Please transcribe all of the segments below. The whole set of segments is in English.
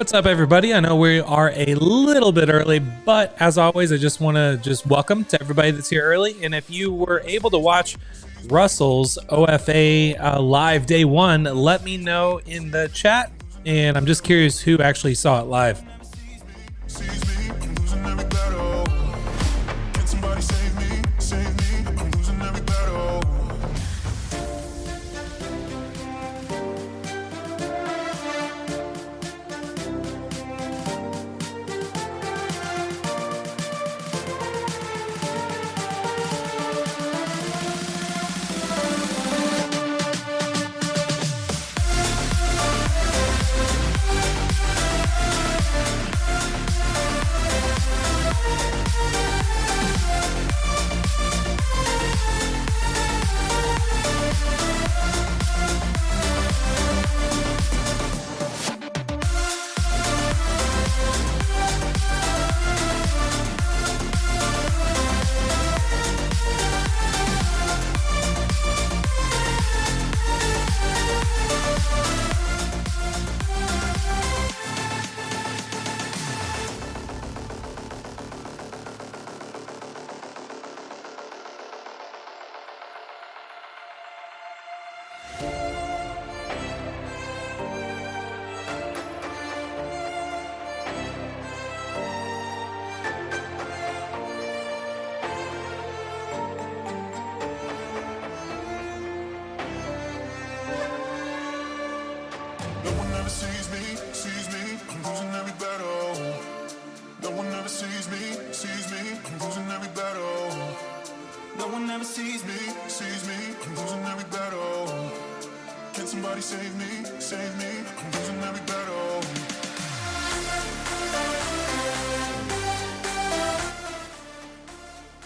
What's up, everybody? I know we are a little bit early, but as always, I just want to welcome to everybody that's here early. And if you were able to watch Russell's OFA live day one, let me know in the chat. And I'm just curious who actually saw it live.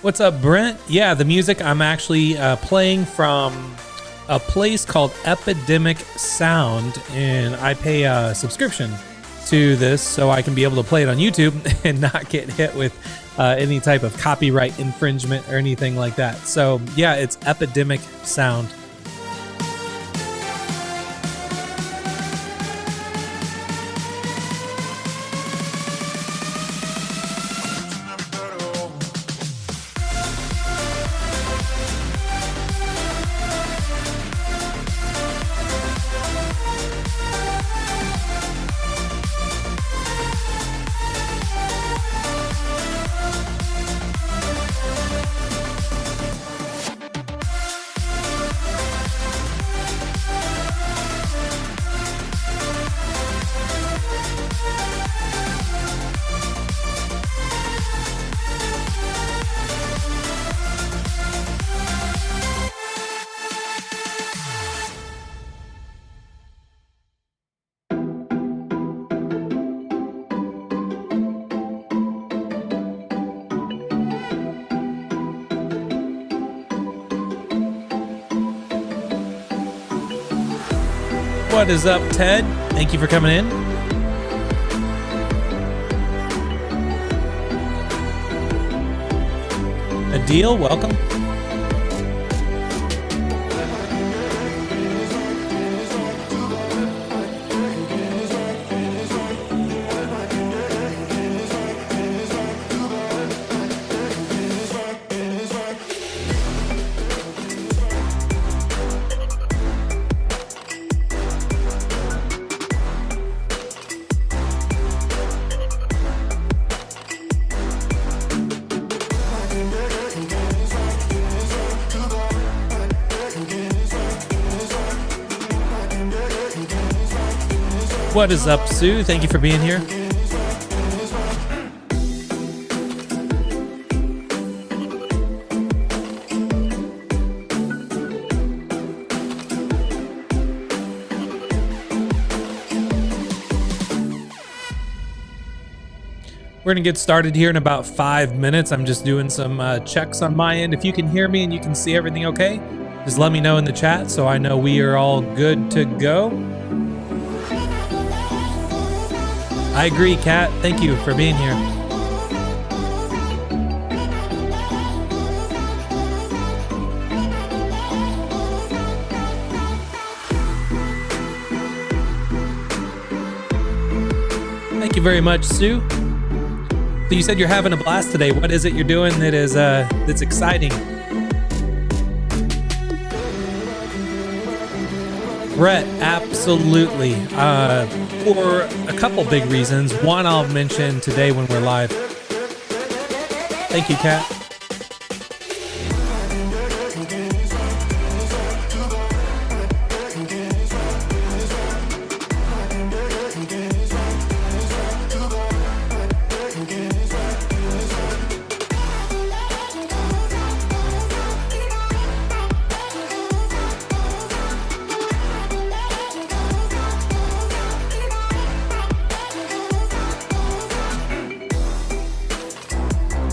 What's up, Brent? Yeah, the music I'm actually playing from a place called Epidemic Sound, and I pay a subscription to this so I can be able to play it on YouTube and not get hit with any type of copyright infringement or anything like that. So yeah, it's Epidemic Sound. What is up, Ted? Thank you for coming in. Adil, welcome. What is up, Sue? Thank you for being here. We're going to get started here in about 5 minutes. I'm just doing some checks on my end. If you can hear me and you can see everything okay, just let me know in the chat so I know we are all good to go. I agree, Kat. Thank you for being here. you very much, Sue. So you said you're having a blast today. What is it you're doing that is that's exciting? Brett, absolutely. For a couple big reasons. One I'll mention today when we're live. Thank you, Kat.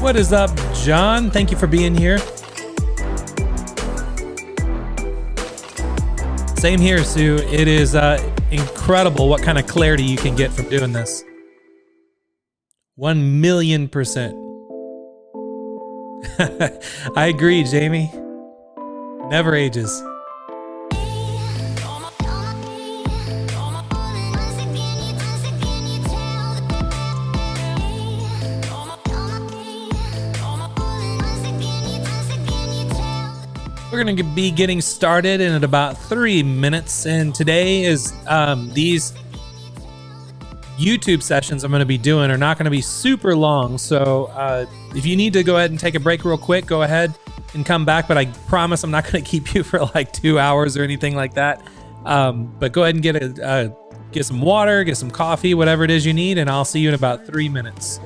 What is up, John? Thank you for being here. Same here, Sue. It is incredible what kind of clarity you can get from doing this. 1,000,000%. I agree, Jamie. Never ages. We're going to be getting started in about 3 minutes, and today is these YouTube sessions I'm going to be doing are not going to be super long, so if you need to go ahead and take a break real quick, go ahead and come back, but I promise I'm not going to keep you for like 2 hours or anything like that. But go ahead and get some water, get some coffee, whatever it is you need, and I'll see you in about 3 minutes.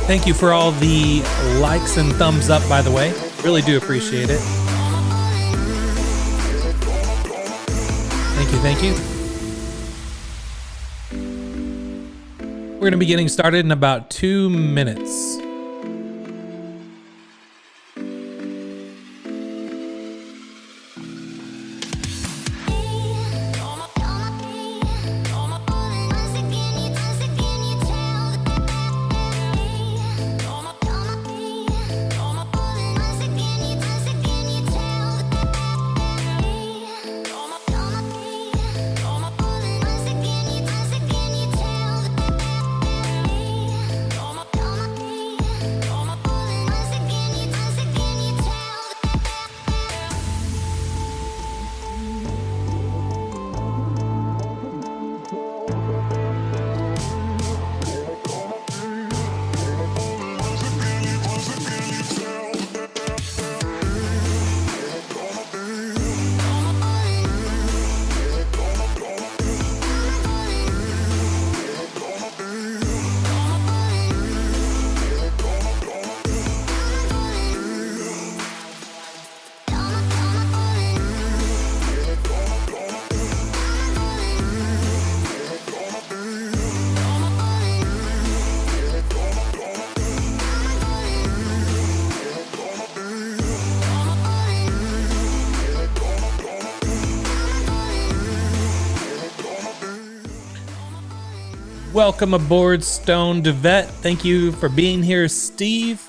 Thank you for all the likes and thumbs up, by the way. Really do appreciate it. Thank you, thank you. We're going to be getting started in about 2 minutes. Welcome aboard, Stone DeVette. Thank you for being here, Steve.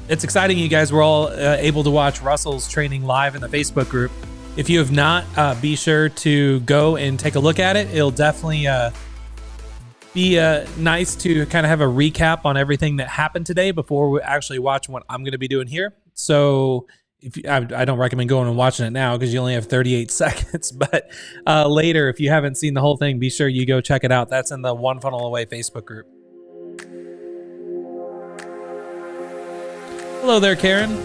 It's exciting you guys were all able to watch Russell's training live in the Facebook group. If you have not, be sure to go and take a look at it. It'll definitely be nice to kind of have a recap on everything that happened today before we actually watch what I'm going to be doing here. So I don't recommend going and watching it now because you only have 38 seconds, but later, if you haven't seen the whole thing, be sure you go check it out. That's in the One Funnel Away Facebook group. Hello there, Karen.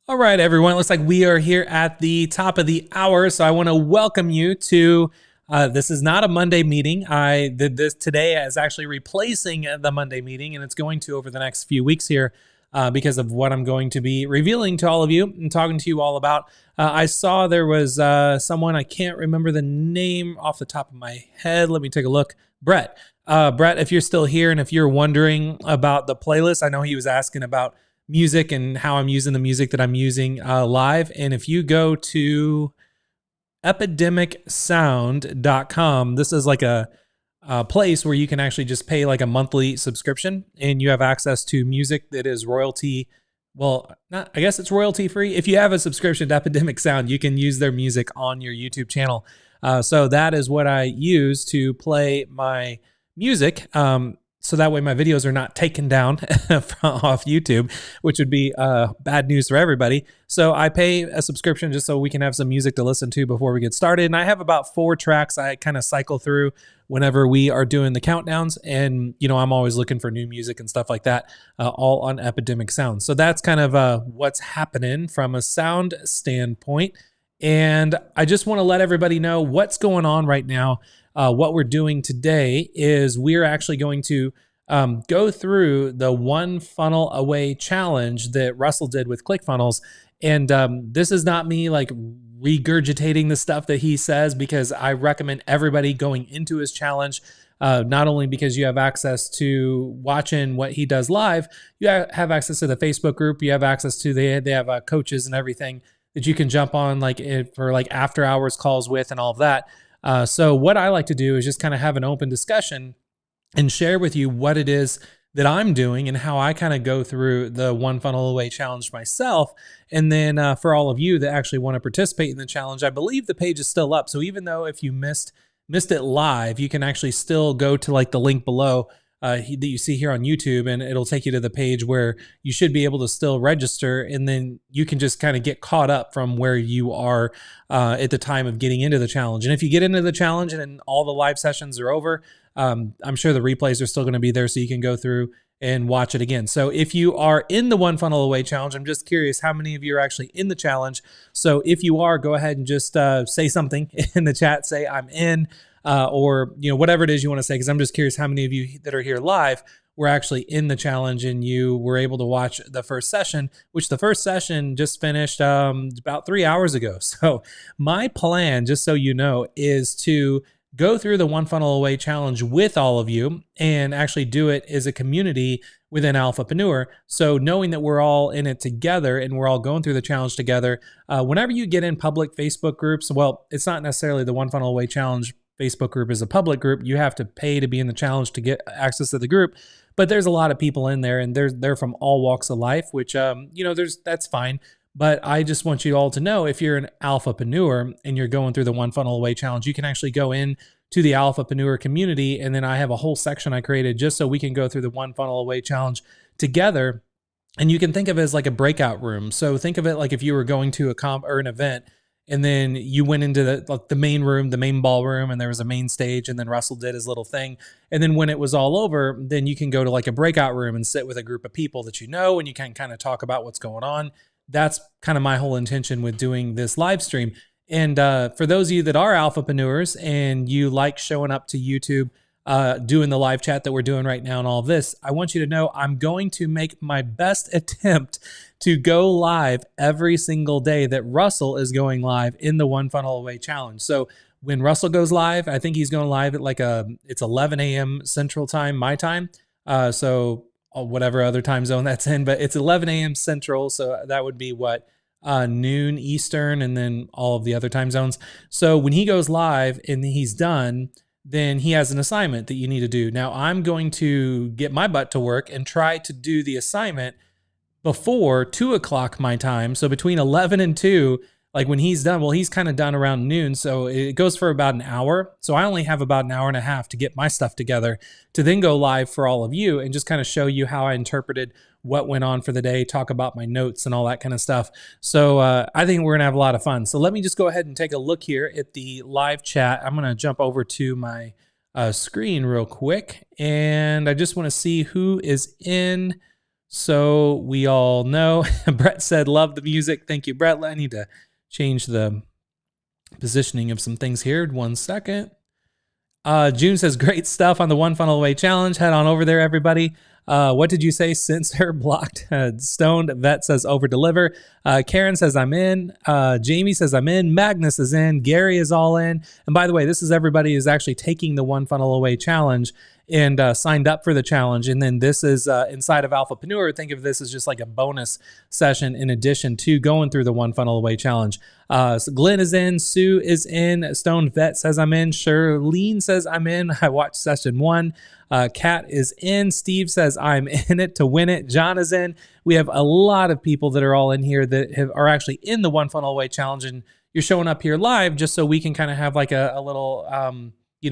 All right, everyone. It looks like we are here at the top of the hour, so I want to welcome you to This is not a Monday meeting. I did this today as actually replacing the Monday meeting, and it's going to over the next few weeks here because of what I'm going to be revealing to all of you and talking to you all about. I saw there was someone, I can't remember the name off the top of my head. Let me take a look. Brett. Brett, if you're still here and if you're wondering about the playlist, I know he was asking about music and how I'm using the music that I'm using live. And if you go to epidemicsound.com, this is like a place where you can actually just pay like a monthly subscription and you have access to music that is royalty. Well, not, I guess it's royalty free. If you have a subscription to Epidemic Sound, you can use their music on your YouTube channel. So that is what I use to play my music. So that way my videos are not taken down off YouTube, which would be bad news for everybody. So I pay a subscription just so we can have some music to listen to before we get started. And I have about 4 tracks I kind of cycle through whenever we are doing the countdowns. And, you know, I'm always looking for new music and stuff like that, all on Epidemic Sound. So that's kind of what's happening from a sound standpoint. And I just want to let everybody know what's going on right now. What we're doing today is we're actually going to go through the one funnel away challenge that Russell did with ClickFunnels. And this is not me like regurgitating the stuff that he says, because I recommend everybody going into his challenge, not only because you have access to watching what he does live, you have access to the Facebook group, you have access to they have coaches and everything that you can jump on like for like after hours calls with and all of that. So what I like to do is just kind of have an open discussion and share with you what it is that I'm doing and how I kind of go through the one funnel away challenge myself. And then for all of you that actually want to participate in the challenge, I believe the page is still up. So even though if you missed it live, you can actually still go to like the link below that you see here on YouTube, and it'll take you to the page where you should be able to still register, and then you can just kind of get caught up from where you are at the time of getting into the challenge. And if you get into the challenge and then all the live sessions are over, I'm sure the replays are still going to be there, so you can go through and watch it again. So if you are in the one funnel away challenge, I'm just curious how many of you are actually in the challenge. So if you are, go ahead and just say something in the chat, say I'm in. Or, you know, whatever it is you want to say, because I'm just curious how many of you that are here live were actually in the challenge and you were able to watch the first session, which the first session just finished about 3 hours ago. So my plan, just so you know, is to go through the one funnel away challenge with all of you and actually do it as a community within Alphapreneur. So knowing that we're all in it together and we're all going through the challenge together, whenever you get in public Facebook groups, well, it's not necessarily the one funnel away challenge Facebook group is a public group. You have to pay to be in the challenge to get access to the group, but there's a lot of people in there, and they're from all walks of life, which you know, that's fine. But I just want you all to know, if you're an Alphapreneur and you're going through the one funnel away challenge, you can actually go in to the Alphapreneur community, and then I have a whole section I created just so we can go through the one funnel away challenge together. And you can think of it as like a breakout room. So think of it like if you were going to a comp or an event, and then you went into the main room, the main ballroom, and there was a main stage, and then Russell did his little thing. And then when it was all over, then you can go to like a breakout room and sit with a group of people that you know, and you can kind of talk about what's going on. That's kind of my whole intention with doing this live stream. And for those of you that are Alphapreneurs and you like showing up to YouTube, doing the live chat that we're doing right now and all of this, I want you to know I'm going to make my best attempt to go live every single day that Russell is going live in the one funnel away challenge. So when Russell goes live, I think he's going live at like it's 11 a.m. Central Time, my time. So whatever other time zone that's in, but it's 11 a.m. Central. So that would be what, noon Eastern, and then all of the other time zones. So when he goes live and he's done, then he has an assignment that you need to do. Now I'm going to get my butt to work and try to do the assignment before 2 o'clock my time. So between 11 and 2, like when he's done, well, he's kind of done around noon. So it goes for about an hour. So I only have about an hour and a half to get my stuff together to then go live for all of you and just kind of show you how I interpreted what went on for the day, talk about my notes and all that kind of stuff. So I think we're going to have a lot of fun. So let me just go ahead and take a look here at the live chat. I'm going to jump over to my screen real quick, and I just want to see who is in. So we all know. Brett said, love the music. Thank you, Brett. I need to change the positioning of some things here. 1 second. June says, great stuff on the One Funnel Away Challenge. Head on over there, everybody. What did you say? Sensor blocked. Stoned Vet says over deliver. Karen says I'm in. Jamie says I'm in. Magnus is in. Gary is all in. And by the way, this is everybody who's actually taking the One Funnel Away Challenge and signed up for the challenge. And then this is inside of Alphapreneur. Think of this as just like a bonus session in addition to going through the One Funnel Away Challenge. So Glenn is in. Sue is in. Stone Vet says I'm in. Charlene says I'm in. I watched session 1. Kat is in. Steve says I'm in it to win it. John is in. We have a lot of people that are all in here that are actually in the One Funnel Away Challenge, and you're showing up here live just so we can kind of have like a little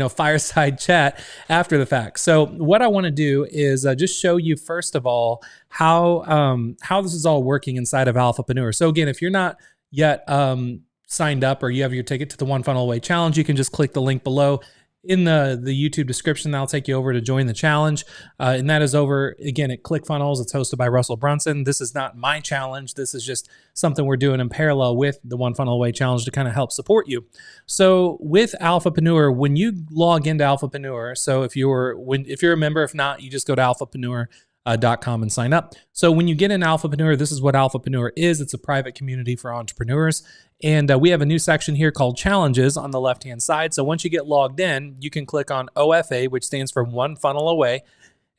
fireside chat after the fact. So what I want to do is just show you first of all how this is all working inside of Alphapreneur. So again, if you're not yet signed up or you have your ticket to the One Funnel Away Challenge, you can just click the link below in the YouTube description. That'll take you over to join the challenge. And that is over, again, at ClickFunnels. It's hosted by Russell Brunson. This is not my challenge. This is just something we're doing in parallel with the One Funnel Away Challenge to kind of help support you. So with Alphapreneur, when you log into Alphapreneur, so if you're a member, if not, you just go to alphapreneur.com and sign up. So when you get in Alphapreneur, this is what Alphapreneur is. It's a private community for entrepreneurs. And we have a new section here called Challenges on the left-hand side. So once you get logged in, you can click on OFA, which stands for One Funnel Away.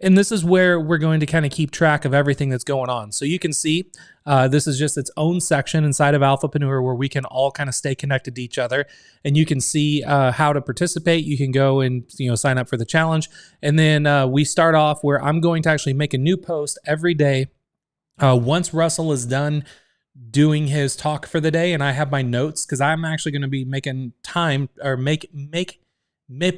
And this is where we're going to kind of keep track of everything that's going on. So you can see this is just its own section inside of Alphapreneur where we can all kind of stay connected to each other. And you can see how to participate. You can go and sign up for the challenge. And then we start off where I'm going to actually make a new post every day. Once Russell is done doing his talk for the day and I have my notes, because I'm actually going to be making time or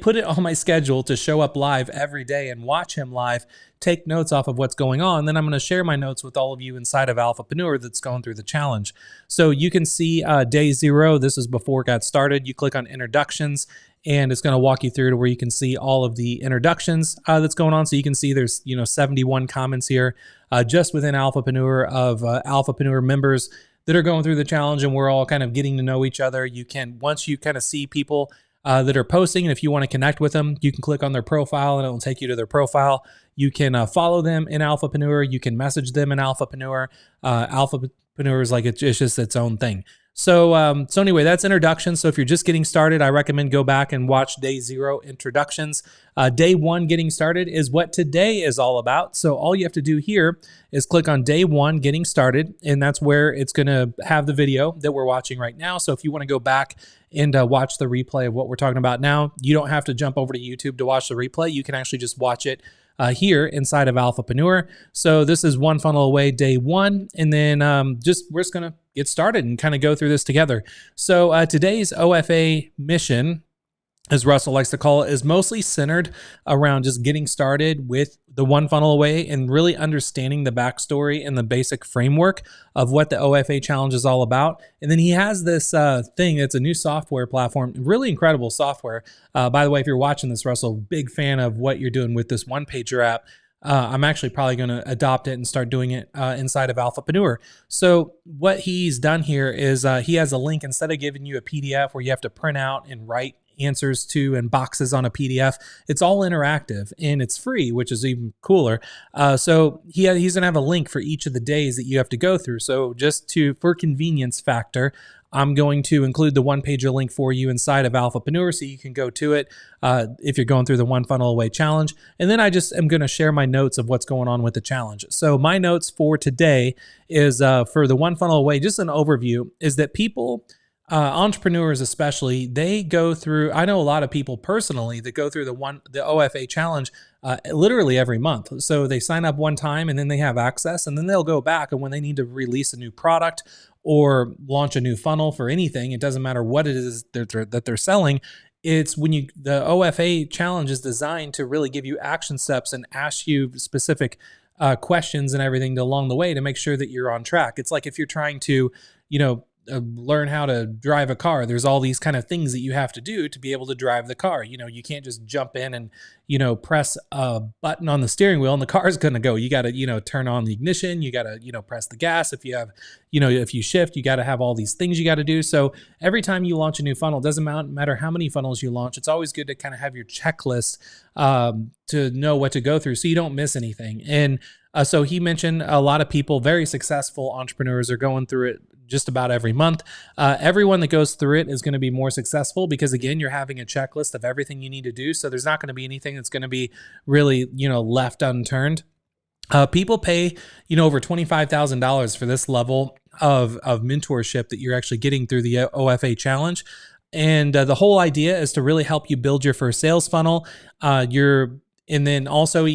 put it on my schedule to show up live every day and watch him live, take notes off of what's going on. Then I'm going to share my notes with all of you inside of Alphapreneur that's going through the challenge. So you can see day 0, this is before it got started. You click on introductions and it's going to walk you through to where you can see all of the introductions that's going on. So you can see there's 71 comments here just within Alphapreneur of Alphapreneur members that are going through the challenge, and we're all kind of getting to know each other. You can, once you kind of see people that are posting, and if you want to connect with them, you can click on their profile and it'll take you to their profile. You can follow them in Alphapreneur. You can message them in Alphapreneur. Alphapreneur is like it's just its own thing. So anyway, that's introduction. So if you're just getting started, I recommend go back and watch day 0 introductions. Day 1 getting started is what today is all about. So all you have to do here is click on day 1 getting started, and that's where it's going to have the video that we're watching right now. So if you want to go back and watch the replay of what we're talking about now, you don't have to jump over to YouTube to watch the replay. You can actually just watch it here inside of Alphapreneur. So this is One Funnel Away day 1, and then we're just gonna get started and kind of go through this together. So today's OFA mission, as Russell likes to call it, is mostly centered around just getting started with the One Funnel Away and really understanding the backstory and the basic framework of what the OFA challenge is all about. And then he has this thing, it's a new software platform, really incredible software. By the way, if you're watching this, Russell, big fan of what you're doing with this one-pager app. I'm actually probably going to adopt it and start doing it inside of Alphapreneur. So what he's done here is he has a link. Instead of giving you a PDF where you have to print out and write answers to and boxes on a PDF, it's all interactive and it's free, which is even cooler. So he's going to have a link for each of the days that you have to go through. So just for convenience factor, I'm going to include the one-pager link for you inside of Alphapreneur so you can go to it if you're going through the One Funnel Away Challenge. And then I just am going to share my notes of what's going on with the challenge. So my notes for today is for the One Funnel Away, just an overview, is that people, entrepreneurs especially, they go through, I know a lot of people personally that go through the OFA challenge literally every month. So they sign up one time and then they have access, and then they'll go back, and when they need to release a new product or launch a new funnel for anything, it doesn't matter what it is that they're selling. It's the OFA challenge is designed to really give you action steps and ask you specific questions and everything along the way to make sure that you're on track. It's like if you're trying to, learn how to drive a car. There's all these kind of things that you have to do to be able to drive the car. You can't just jump in and, press a button on the steering wheel and the car's going to go. You got to, turn on the ignition. You got to, press the gas. If you have, if you shift, you got to have all these things you got to do. So every time you launch a new funnel, it doesn't matter how many funnels you launch. It's always good to kind of have your checklist to know what to go through so you don't miss anything. And so he mentioned a lot of people, very successful entrepreneurs, are going through it just about every month. Everyone that goes through it is going to be more successful because, again, you're having a checklist of everything you need to do. So there's not going to be anything that's going to be really, left unturned. People pay, over $25,000 for this level of mentorship that you're actually getting through the OFA challenge. And the whole idea is to really help you build your first sales funnel. And then also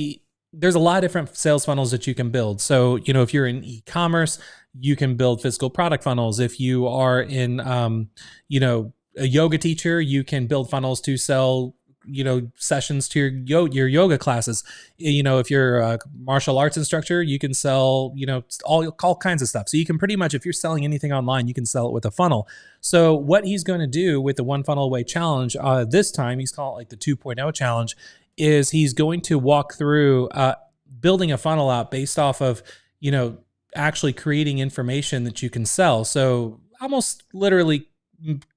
there's a lot of different sales funnels that you can build. So, if you're in e-commerce, you can build physical product funnels. If you are in, a yoga teacher, you can build funnels to sell, sessions to your yoga classes. If you're a martial arts instructor, you can sell, all kinds of stuff. So you can pretty much, if you're selling anything online, you can sell it with a funnel. So what he's going to do with the One Funnel Away challenge, this time, he's calling it like the 2.0 challenge, is he's going to walk through building a funnel out based off of, actually creating information that you can sell. So almost literally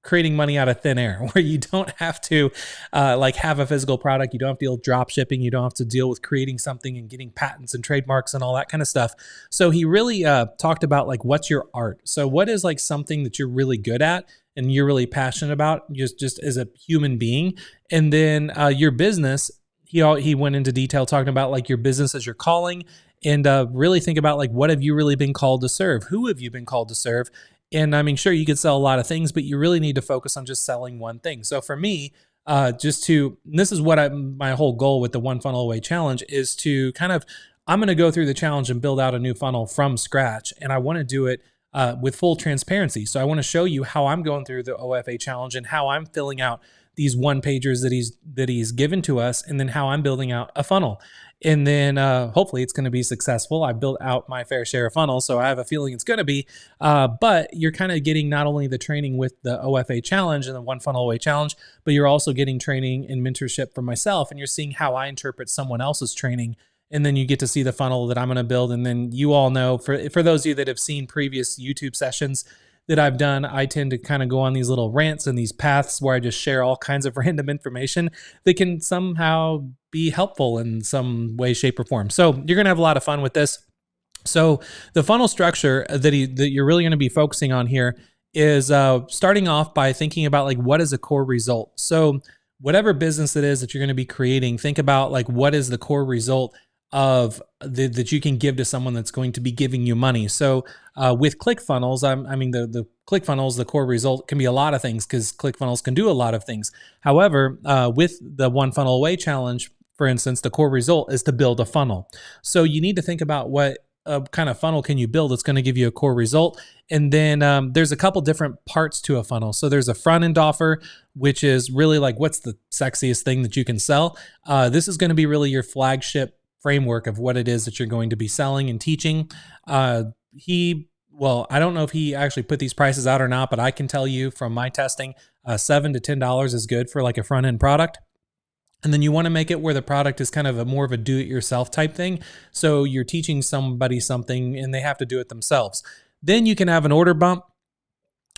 creating money out of thin air, where you don't have to have a physical product. You don't have to deal with drop shipping. You don't have to deal with creating something and getting patents and trademarks and all that kind of stuff. So he really talked about what's your art. So what is something that you're really good at and you're really passionate about just as a human being? And then your business, he went into detail talking about your business as your calling, and really think about what have you really been called to serve? Who have you been called to serve? And I mean, sure, you could sell a lot of things, but you really need to focus on just selling one thing. So for me, and this is what my whole goal with the One Funnel Away challenge is to I'm going to go through the challenge and build out a new funnel from scratch. And I want to do it with full transparency. So I want to show you how I'm going through the OFA challenge and how I'm filling out these one pagers that he's given to us, and then how I'm building out a funnel. And then hopefully it's going to be successful. I built out my fair share of funnels, so I have a feeling it's going to be. But you're kind of getting not only the training with the OFA challenge and the One Funnel Away challenge, but you're also getting training and mentorship from myself, and you're seeing how I interpret someone else's training. And then you get to see the funnel that I'm going to build. And then you all know, for those of you that have seen previous YouTube sessions that I've done, I tend to kind of go on these little rants and these paths where I just share all kinds of random information that can somehow be helpful in some way, shape, or form. So you're going to have a lot of fun with this. So the funnel structure that you're really going to be focusing on here is starting off by thinking about what is a core result. So whatever business it is that you're going to be creating, think about what is the core result of that you can give to someone that's going to be giving you money. So with ClickFunnels, the ClickFunnels, the core result can be a lot of things because ClickFunnels can do a lot of things. However, with the One Funnel Away challenge, for instance, the core result is to build a funnel. So you need to think about what kind of funnel can you build that's going to give you a core result. And then there's a couple different parts to a funnel. So there's a front end offer, which is really what's the sexiest thing that you can sell. This is going to be really your flagship framework of what it is that you're going to be selling and teaching. I don't know if he actually put these prices out or not, but I can tell you from my testing, $7 to $10 is good for a front end product. And then you want to make it where the product is kind of more of a do-it-yourself type thing. So you're teaching somebody something and they have to do it themselves. Then you can have an order bump,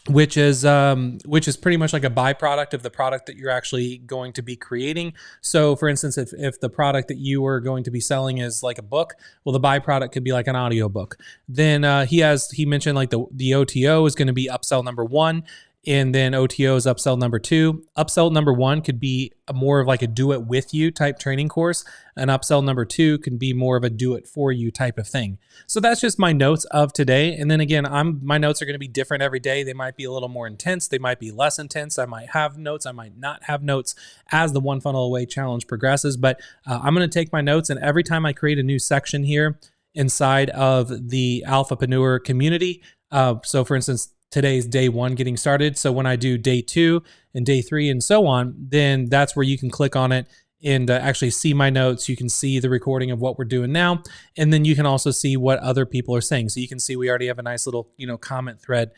which is pretty much like a byproduct of the product that you're actually going to be creating. So for instance, if the product that you are going to be selling is a book, well, the byproduct could be an audio book. Then he mentioned the OTO is going to be upsell number 1. And then OTO is upsell number 2. Upsell number 1 could be more of a do it with you type training course. And upsell number 2 can be more of a do it for you type of thing. So that's just my notes of today. And then again, my notes are going to be different every day. They might be a little more intense. They might be less intense. I might have notes. I might not have notes as the One Funnel Away challenge progresses. But I'm going to take my notes, and every time I create a new section here inside of the Alphapreneur community. So for instance, today's day 1 getting started. So when I do day 2 and day 3 and so on, then that's where you can click on it and actually see my notes. You can see the recording of what we're doing now. And then you can also see what other people are saying. So you can see we already have a nice little, comment thread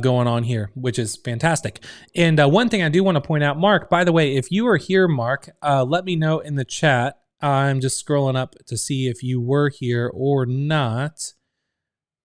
going on here, which is fantastic. And one thing I do want to point out, Mark, by the way, if you are here, Mark, let me know in the chat. I'm just scrolling up to see if you were here or not.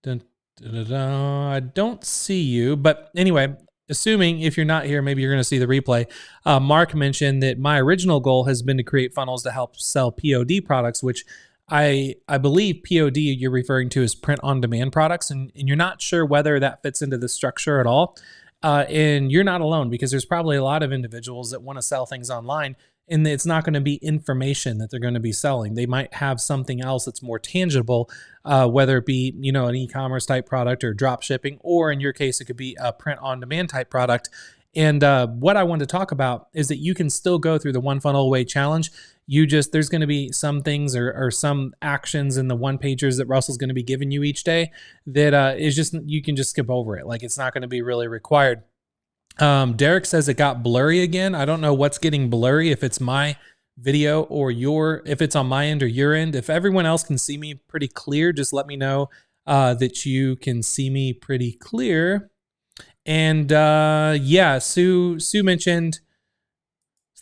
Dun, dun, dun, dun. I don't see you, but anyway, assuming if you're not here, maybe you're going to see the replay. Mark mentioned that my original goal has been to create funnels to help sell POD products, which I believe POD you're referring to as print on demand products, and you're not sure whether that fits into the structure at all. And you're not alone, because there's probably a lot of individuals that want to sell things online, and it's not going to be information that they're going to be selling. They might have something else that's more tangible, whether it be, an e-commerce type product or drop shipping, or in your case, it could be a print on demand type product. And what I want to talk about is that you can still go through the One Funnel Away challenge. There's going to be some things or some actions in the one pagers that Russell's going to be giving you each day that is just, you can just skip over it. Like, it's not going to be really required. Derek says it got blurry again. I don't know what's getting blurry, if it's my video or if it's on my end or your end. If everyone else can see me pretty clear, just let me know that you can see me pretty clear. And yeah, Sue mentioned,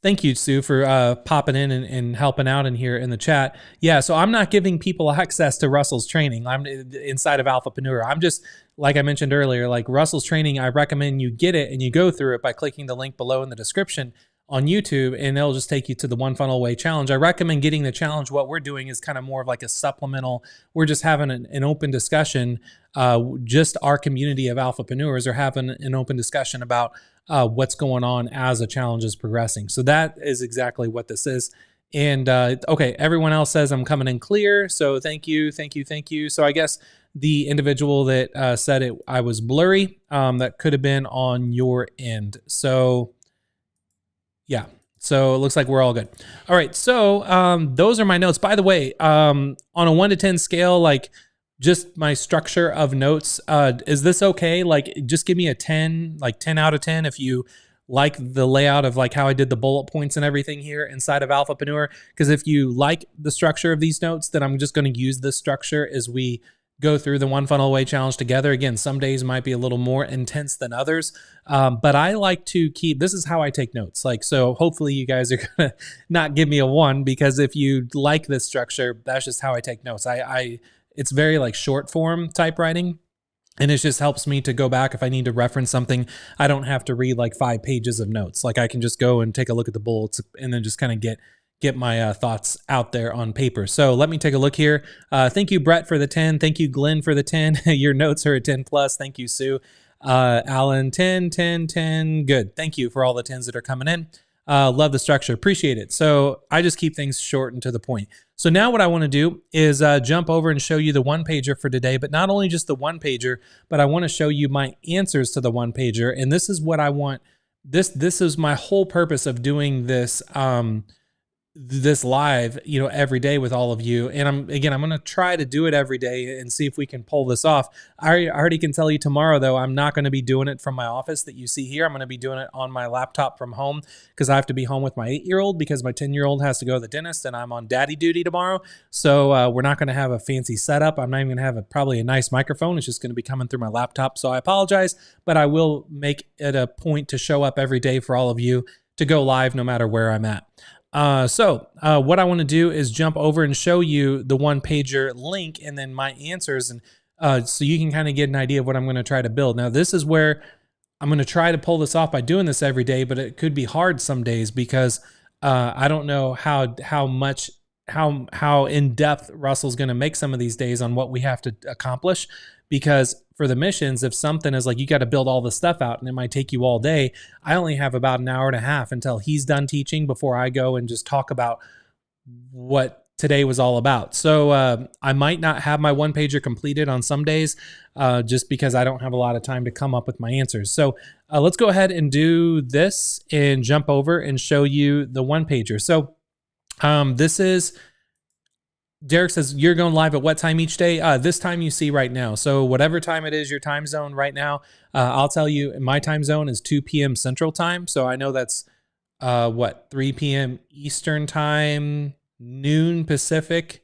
thank you, Sue, for popping in and helping out in here in the chat. Yeah, so I'm not giving people access to Russell's training. I'm inside of Alphapreneur. I'm just, like I mentioned earlier, like Russell's training, I recommend you get it and you go through it by clicking the link below in the description on YouTube, and it'll just take you to the One Funnel Away challenge. I recommend getting the challenge. What we're doing is kind of more of like a supplemental. We're just having an open discussion. Just our community of Alphapreneurs are having an open discussion about what's going on as a challenge is progressing. So that is exactly what this is. And okay, everyone else says I'm coming in clear. So thank you. So I guess the individual that said I was blurry, that could have been on your end. So yeah, so it looks like we're all good. All right, so those are my notes. By the way, on a 1 to 10 scale, like just my structure of notes, is this okay? Like, just give me a 10, like 10 out of 10 if you like the layout of like how I did the bullet points and everything here inside of Alphapreneur. Because if you like the structure of these notes, then I'm just going to use this structure as we go through the One Funnel Away challenge together. Again, some days might be a little more intense than others, but I like to keep, this is how I take notes. Like, so hopefully you guys are gonna not give me a 1, because if you like this structure, that's just how I take notes. It's very like short form type writing, and it just helps me to go back if I need to reference something. I don't have to read like 5 pages of notes. Like, I can just go and take a look at the bullets and then just kind of get my thoughts out there on paper. So let me take a look here. Thank you, Brett, for the 10. Thank you, Glenn, for the 10. Your notes are a 10 plus. Thank you, Sue. Alan, 10, 10, 10. Good. Thank you for all the 10s that are coming in. Love the structure. Appreciate it. So I just keep things short and to the point. So now what I want to do is jump over and show you the one pager for today, but not only just the one pager, but I want to show you my answers to the one pager. And this is what I want. This is my whole purpose of doing this this live, every day with all of you. And I'm going to try to do it every day and see if we can pull this off. I already can tell you tomorrow, though, I'm not going to be doing it from my office that you see here. I'm going to be doing it on my laptop from home, because I have to be home with my 8-year-old, because my 10-year-old has to go to the dentist and I'm on daddy duty tomorrow. So we're not going to have a fancy setup. I'm not even going to have probably a nice microphone. It's just going to be coming through my laptop. So I apologize, but I will make it a point to show up every day for all of you to go live no matter where I'm at. So what I want to do is jump over and show you the one pager link and then my answers, and so you can kind of get an idea of what I'm going to try to build. Now, this is where I'm going to try to pull this off by doing this every day, but it could be hard some days, because I don't know how in depth Russell's going to make some of these days on what we have to accomplish. Because for the missions, if something is like, you got to build all this stuff out and it might take you all day, I only have about an hour and a half until he's done teaching before I go and just talk about what today was all about. So I might not have my one pager completed on some days, just because I don't have a lot of time to come up with my answers. So let's go ahead and do this and jump over and show you the one pager. So this is, Derek says, you're going live at what time each day? This time you see right now. So whatever time it is, your time zone right now, I'll tell you, my time zone is 2 p.m. Central Time. So I know that's 3 p.m. Eastern Time, noon Pacific,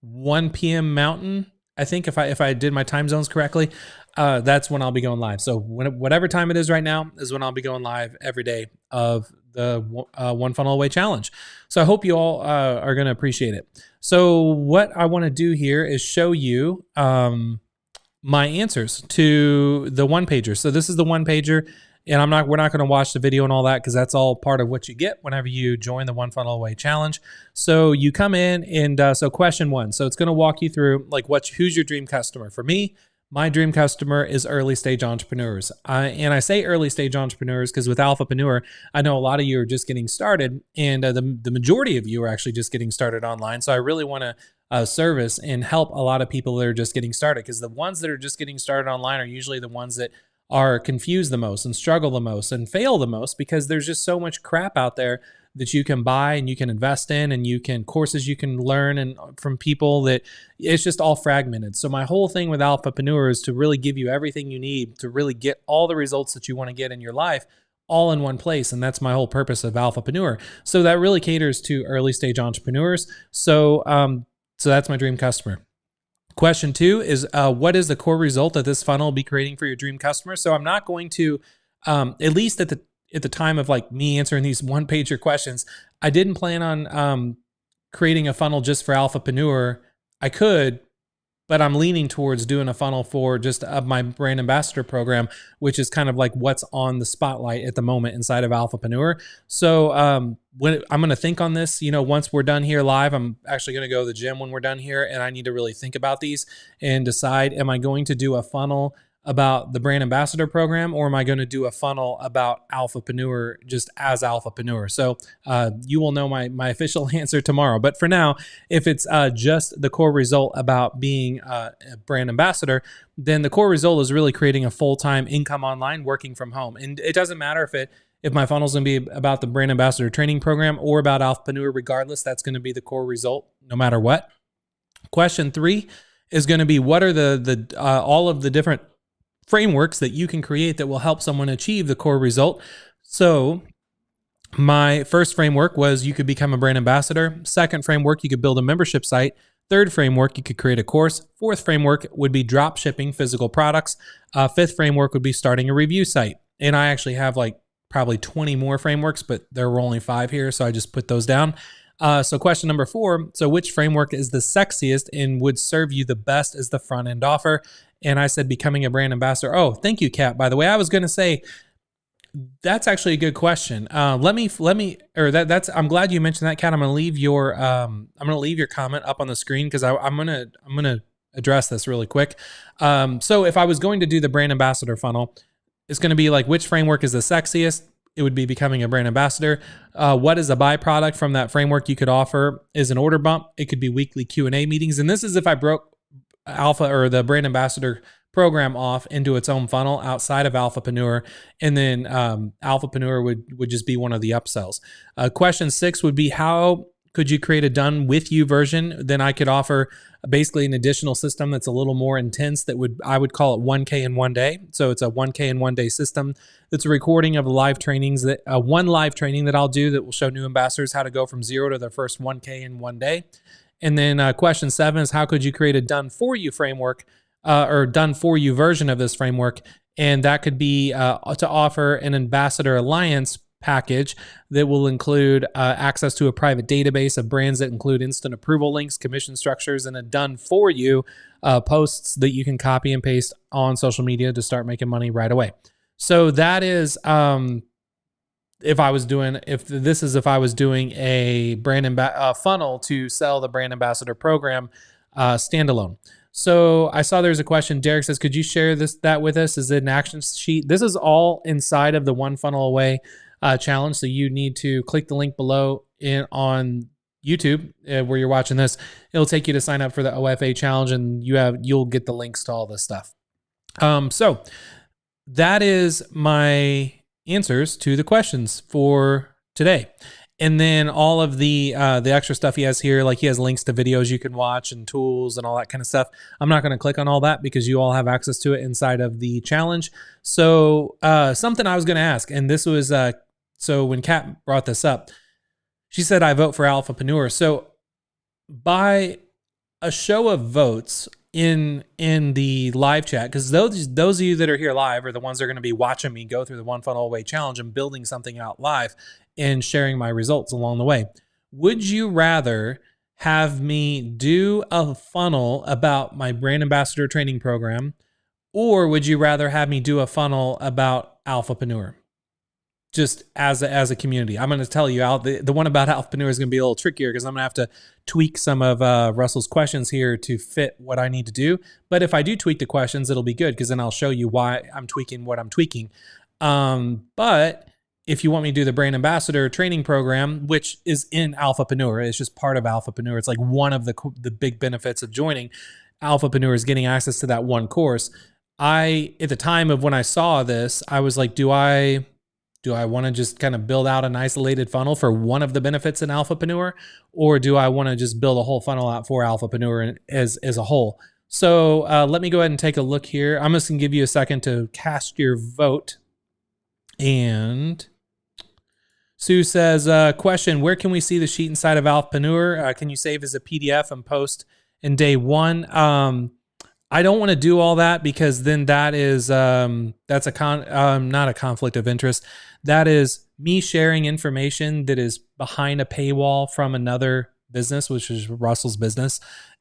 1 p.m. Mountain. I think if I did my time zones correctly. that's when I'll be going live. So whatever time it is right now is when I'll be going live every day of the One Funnel Away Challenge. So I hope you all are going to appreciate it. So what I want to do here is show you my answers to the one pager. So this is the one pager, and we're not going to watch the video and all that because that's all part of what you get whenever you join the One Funnel Away Challenge. So you come in and so question 1. So it's going to walk you through like who's your dream customer. For me, my dream customer is early stage entrepreneurs. And I say early stage entrepreneurs because with Alphapreneur, I know a lot of you are just getting started, and the majority of you are actually just getting started online. So I really want to service and help a lot of people that are just getting started, because the ones that are just getting started online are usually the ones that are confused the most and struggle the most and fail the most, because there's just so much crap out there that you can buy and you can invest in, and courses you can learn and from people that it's just all fragmented. So my whole thing with Alphapreneur is to really give you everything you need to really get all the results that you want to get in your life all in one place. And that's my whole purpose of Alphapreneur. So that really caters to early stage entrepreneurs. So that's my dream customer. Question 2 is what is the core result that this funnel will be creating for your dream customer? So I'm not going to, at least at the time of like me answering these one pager questions, I didn't plan on creating a funnel just for Alphapreneur. I could, but I'm leaning towards doing a funnel for just my brand ambassador program, which is kind of like what's on the spotlight at the moment inside of Alphapreneur. So when I'm going to think on this, once we're done here live, I'm actually going to go to the gym when we're done here, and I need to really think about these and decide, am I going to do a funnel about the brand ambassador program, or am I going to do a funnel about Alphapreneur just as Alphapreneur? So you will know my official answer tomorrow. But for now, if it's just the core result about being a brand ambassador, then the core result is really creating a full-time income online working from home. And it doesn't matter if my funnel is going to be about the brand ambassador training program or about Alphapreneur. Regardless, that's going to be the core result no matter what. Question 3 is going to be, what are all of the different frameworks that you can create that will help someone achieve the core result? So my first framework was you could become a brand ambassador. Second framework, you could build a membership site. Third framework, you could create a course. Fourth framework would be drop shipping physical products. Fifth framework would be starting a review site. And I actually have like probably 20 more frameworks, but there were only 5 here, so I just put those down. So question number 4, so which framework is the sexiest and would serve you the best as the front end offer? And I said becoming a brand ambassador. Oh, thank you, Kat. By the way, I was going to say that's actually a good question. I'm glad you mentioned that, Kat. I'm going to leave your comment up on the screen because I'm going to address this really quick. So if I was going to do the brand ambassador funnel, it's going to be like, which framework is the sexiest? It would be becoming a brand ambassador. What is a byproduct from that framework you could offer is an order bump. It could be weekly Q&A meetings. And this is if I broke Alpha or the brand ambassador program off into its own funnel outside of Alphapreneur. And then Alphapreneur would just be one of the upsells. Question 6 would be, how could you create a done with you version? Then I could offer basically an additional system that's a little more intense I would call it 1K in 1 day. So it's a 1K in 1 day system. That's a recording of live trainings one live training that I'll do that will show new ambassadors how to go from 0 to their first 1K in 1 day. And then question 7 is, how could you create a done for you framework or done for you version of this framework? And that could be to offer an ambassador alliance package that will include access to a private database of brands that include instant approval links, commission structures, and a done for you posts that you can copy and paste on social media to start making money right away. So that is if I was doing a brand funnel to sell the brand ambassador program standalone. So I saw there's a question. Derek says, could you share that with us? Is it an action sheet? This is all inside of the One Funnel Away challenge. So you need to click the link below on YouTube where you're watching this. It'll take you to sign up for the OFA challenge, and you'll get the links to all this stuff. So that is my answers to the questions for today. And then all of the extra stuff he has here, like he has links to videos you can watch and tools and all that kind of stuff. I'm not going to click on all that because you all have access to it inside of the challenge. So something I was going to ask, and this was, so when Kat brought this up, she said, I vote for Alphapreneur. So by a show of votes, in the live chat, because those of you that are here live are the ones that are going to be watching me go through the One Funnel Away challenge and building something out live and sharing my results along the way. Would you rather have me do a funnel about my brand ambassador training program, or would you rather have me do a funnel about Alphapreneur? Just as a community. I'm going to tell you, the one about Alphapreneur is going to be a little trickier because I'm going to have to tweak some of Russell's questions here to fit what I need to do. But if I do tweak the questions, it'll be good because then I'll show you why I'm tweaking what I'm tweaking. But if you want me to do the brand ambassador training program, which is in Alphapreneur, it's just part of Alphapreneur. It's like one of the big benefits of joining Alphapreneur is getting access to that one course. At the time of when I saw this, I was like, do I want to just kind of build out an isolated funnel for one of the benefits in Alphapreneur, or do I want to just build a whole funnel out for Alphapreneur as a whole? So let me go ahead and take a look here. I'm just going to give you a second to cast your vote. And Sue says, question, where can we see the sheet inside of Alphapreneur? Can you save as a PDF and post in day one? I don't want to do all that because then that is that's not a conflict of interest. That is me sharing information that is behind a paywall from another business, which is Russell's business,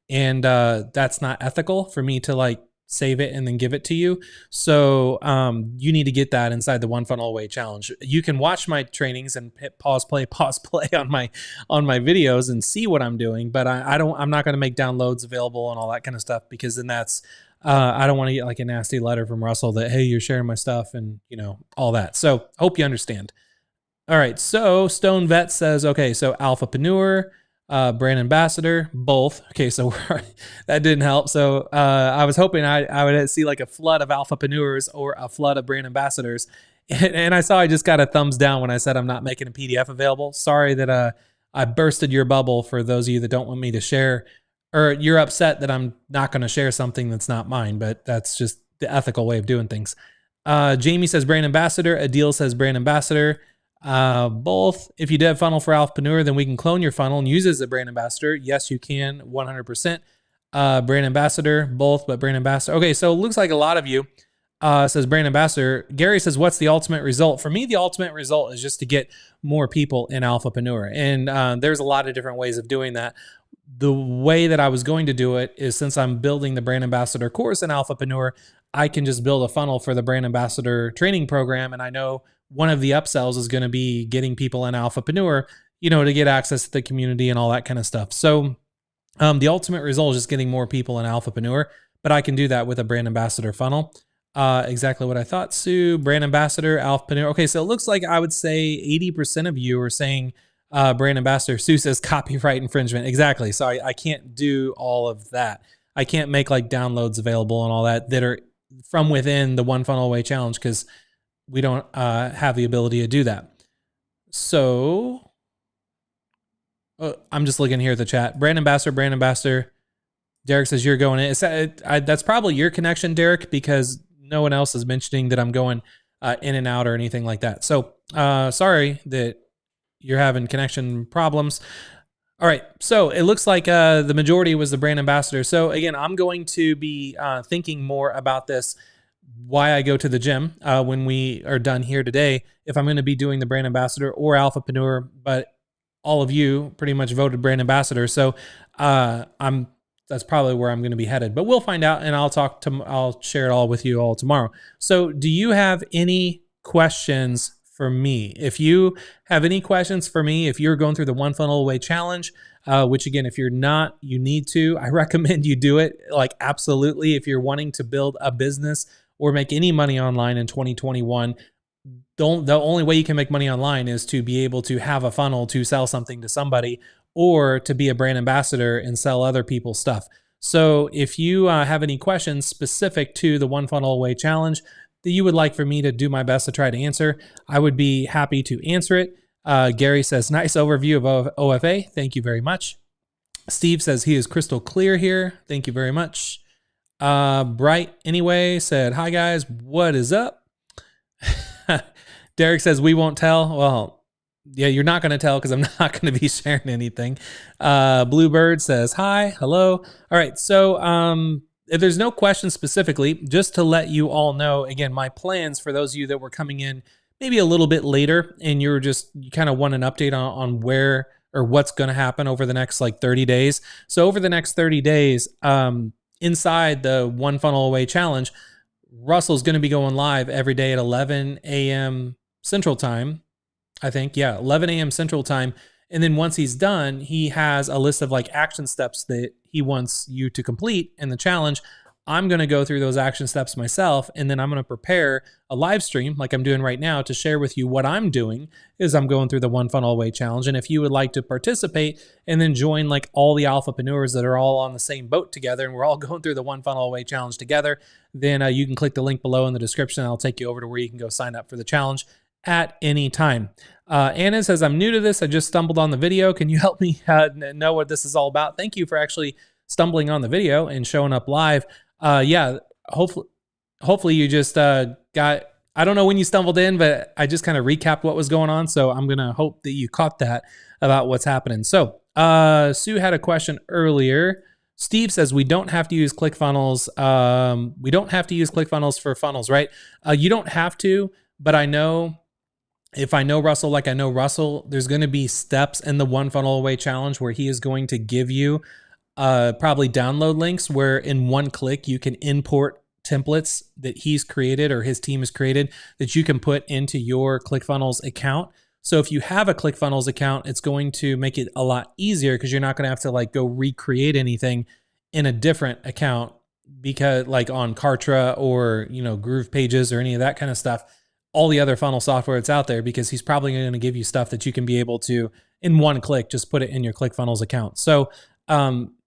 and that's not ethical for me to like save it and then give it to you. So you need to get that inside the One Funnel Away challenge. You can watch my trainings and hit pause play on my videos and see what I'm doing, but I'm not going to make downloads available and all that kind of stuff, because then that's I don't want to get like a nasty letter from Russell that, hey, you're sharing my stuff and all that. So hope you understand. All right. So Stone Vet says, okay, so Alphapreneur, brand ambassador, both. Okay, so that didn't help. So I was hoping I would see like a flood of Alphapreneurs or a flood of brand ambassadors. And I saw I just got a thumbs down when I said I'm not making a PDF available. Sorry that I bursted your bubble for those of you that don't want me to share, or you're upset that I'm not going to share something that's not mine, but that's just the ethical way of doing things. Jamie says brand ambassador. Adil says brand ambassador. Both. If you did a funnel for Alphapreneur, then we can clone your funnel and use it as a brand ambassador. Yes, you can, 100%. Brand ambassador, both, but brand ambassador. Okay, so it looks like a lot of you says brand ambassador. Gary says, what's the ultimate result? For me, the ultimate result is just to get more people in Alphapreneur. And there's a lot of different ways of doing that. The way that I was going to do it is, since I'm building the brand ambassador course in Alphapreneur, I can just build a funnel for the brand ambassador training program. And I know one of the upsells is going to be getting people in Alphapreneur, to get access to the community and all that kind of stuff. So the ultimate result is just getting more people in Alphapreneur, but I can do that with a brand ambassador funnel. Exactly what I thought, Sue. Brand ambassador, Alphapreneur. Okay, so it looks like I would say 80% of you are saying brand ambassador. Sue says copyright infringement. Exactly. So I can't do all of that. I can't make like downloads available and all that are from within the One Funnel Away challenge, because we don't have the ability to do that. So I'm just looking here at the chat. Brand ambassador. Derek says you're going in. That's probably your connection, Derek, because no one else is mentioning that I'm going in and out or anything like that. So sorry that you're having connection problems. All right. So it looks like the majority was the brand ambassador. So again, I'm going to be thinking more about this, why I go to the gym when we are done here today, if I'm going to be doing the brand ambassador or Alphapreneur, but all of you pretty much voted brand ambassador. So that's probably where I'm going to be headed, but we'll find out, and I'll share it all with you all tomorrow. So do you have any questions for me? If you have any questions for me, if you're going through the One Funnel Away challenge, which again, if you're not, you need to, I recommend you do it. Like absolutely. If you're wanting to build a business or make any money online in 2021, the only way you can make money online is to be able to have a funnel to sell something to somebody, or to be a brand ambassador and sell other people's stuff. So if you have any questions specific to the One Funnel Away challenge that you would like for me to do my best to try to answer, I would be happy to answer it. Gary says, nice overview of OFA. Thank you very much. Steve says he is crystal clear here. Thank you very much. Bright anyway said, hi guys, what is up? Derek says we won't tell. Well, yeah, you're not going to tell because I'm not going to be sharing anything. Bluebird says hi, hello. All right, so there's no question specifically, just to let you all know, again, my plans for those of you that were coming in maybe a little bit later and you kind of want an update on where or what's going to happen over the next like 30 days. So over the next 30 days, inside the One Funnel Away Challenge, Russell's going to be going live every day at 11 a.m. Central Time. I think, yeah, 11 a.m. Central Time. And then once he's done, he has a list of like action steps that he wants you to complete in the challenge. I'm going to go through those action steps myself, and then I'm going to prepare a live stream like I'm doing right now to share with you what I'm doing as I'm going through the One Funnel Away Challenge. And if you would like to participate and then join like all the Alphapreneurs that are all on the same boat together and we're all going through the One Funnel Away Challenge together, then you can click the link below in the description. I'll take you over to where you can go sign up for the challenge at any time. Anna says, I'm new to this. I just stumbled on the video. Can you help me know what this is all about? Thank you for actually stumbling on the video and showing up live. Yeah, hopefully you just got, I don't know when you stumbled in, but I just kind of recapped what was going on. So I'm going to hope that you caught that about what's happening. So Sue had a question earlier. Steve says, we don't have to use ClickFunnels. We don't have to use ClickFunnels for funnels, right? You don't have to, but I know if I know Russell, like I know Russell, there's going to be steps in the One Funnel Away Challenge where he is going to give you probably download links where in one click you can import templates that he's created or his team has created that you can put into your ClickFunnels account. So if you have a ClickFunnels account, it's going to make it a lot easier because you're not going to have to like go recreate anything in a different account, because like on Kartra or, you know, Groove Pages or any of that kind of stuff, all the other funnel software that's out there, because he's probably going to give you stuff that you can be able to in one click just put it in your ClickFunnels account. So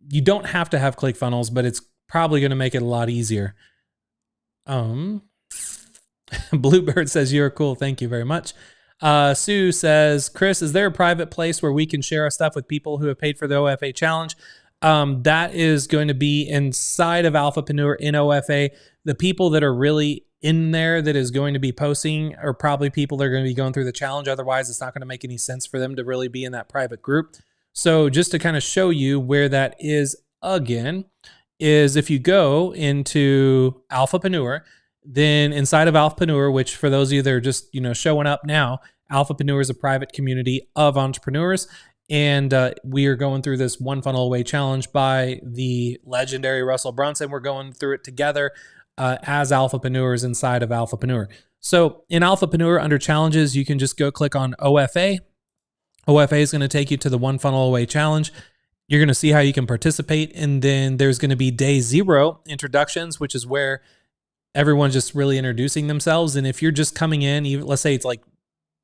you don't have to have ClickFunnels, but it's probably going to make it a lot easier. Bluebird says, you're cool. Thank you very much. Sue says, Chris, is there a private place where we can share our stuff with people who have paid for the OFA challenge? That is going to be inside of Alphapreneur in OFA. The people that are really in there that is going to be posting are probably people that are going to be going through the challenge. Otherwise, it's not going to make any sense for them to really be in that private group. So just to kind of show you where that is again, is if you go into Alphapreneur, then inside of Alphapreneur, which for those of you that are just, you know, showing up now, Alphapreneur is a private community of entrepreneurs. And we are going through this One Funnel Away Challenge by the legendary Russell Brunson. We're going through it together as Alphapreneurs inside of Alphapreneur. So in Alphapreneur under challenges, you can just go click on OFA. OFA is going to take you to the One Funnel Away Challenge. You're going to see how you can participate. And then there's going to be day 0 introductions, which is where everyone's just really introducing themselves. And if you're just coming in, even, let's say it's like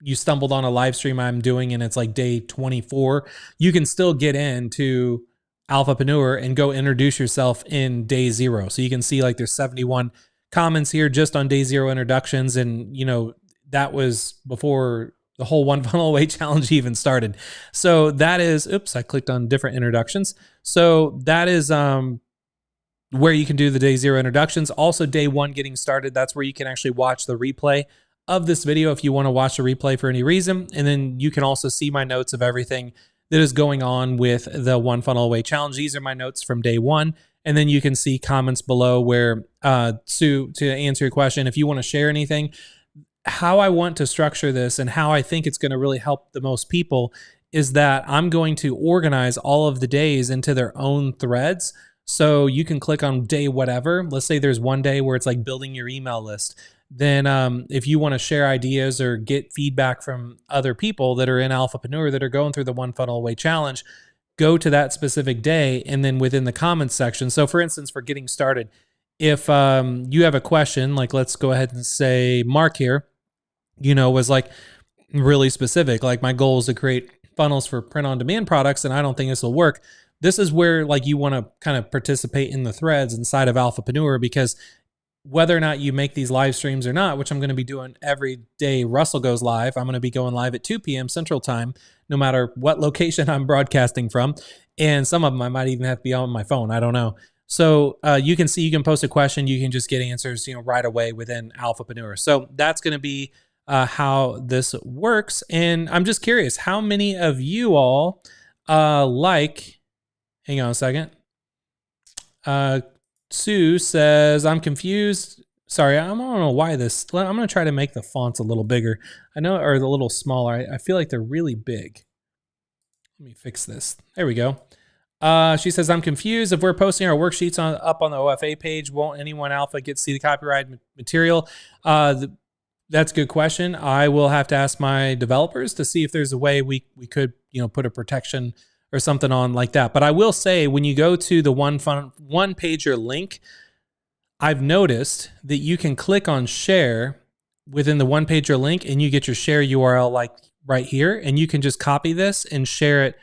you stumbled on a live stream I'm doing and it's like day 24, you can still get into Alphapreneur and go introduce yourself in day 0. So you can see like there's 71 comments here just on day 0 introductions. And, you know, that was before the whole One Funnel Away Challenge even started. So that is, oops, I clicked on different introductions. So that is where you can do the day 0 introductions. Also day 1 getting started, that's where you can actually watch the replay of this video if you want to watch the replay for any reason. And then you can also see my notes of everything that is going on with the One Funnel Away Challenge. These are my notes from day 1. And then you can see comments below where, Sue, to answer your question, if you want to share anything, how I want to structure this and how I think it's going to really help the most people is that I'm going to organize all of the days into their own threads. So you can click on day whatever. Let's say there's one day where it's like building your email list. Then if you want to share ideas or get feedback from other people that are in Alphapreneur that are going through the One Funnel Away Challenge, go to that specific day and then within the comments section. So for instance, for getting started, if you have a question, like let's go ahead and say Mark here, you know, was like really specific. Like my goal is to create funnels for print on demand products and I don't think this will work. This is where like you want to kind of participate in the threads inside of Alphapreneur, because whether or not you make these live streams or not, which I'm going to be doing every day Russell goes live, I'm going to be going live at 2 p.m. Central Time, no matter what location I'm broadcasting from. And some of them I might even have to be on my phone. I don't know. So you can see, you can post a question, you can just get answers, you know, right away within Alphapreneur. So that's going to be how this works. And I'm just curious, how many of you all hang on a second. Sue says, I'm confused. Sorry, I don't know why this. I'm going to try to make the fonts a little bigger. I know, or a little smaller. I feel like they're really big. Let me fix this. There we go. She says, I'm confused. If we're posting our worksheets up on the OFA page, won't anyone alpha get to see the copyright material? That's a good question. I will have to ask my developers to see if there's a way we could, put a protection or something on like that. But I will say, when you go to the one pager link, I've noticed that you can click on share within the one pager link and you get your share URL like right here, and you can just copy this and share it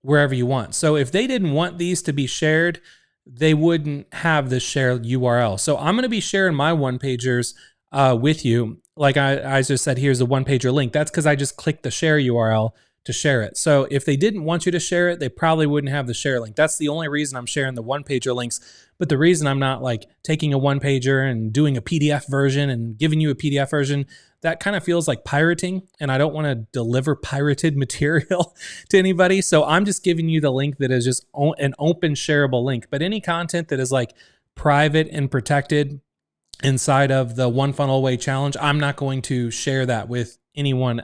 wherever you want. So if they didn't want these to be shared, they wouldn't have the share URL. So I'm going to be sharing my one pagers with you. Like I just said, here's the one pager link. That's because I just clicked the share URL to share it. So if they didn't want you to share it, they probably wouldn't have the share link. That's the only reason I'm sharing the one pager links. But the reason I'm not like taking a one pager and doing a PDF version and giving you a PDF version, that kind of feels like pirating, and I don't want to deliver pirated material to anybody. So I'm just giving you the link that is just an open shareable link. But any content that is like private and protected inside of the One Funnel Away Challenge, I'm not going to share that with anyone,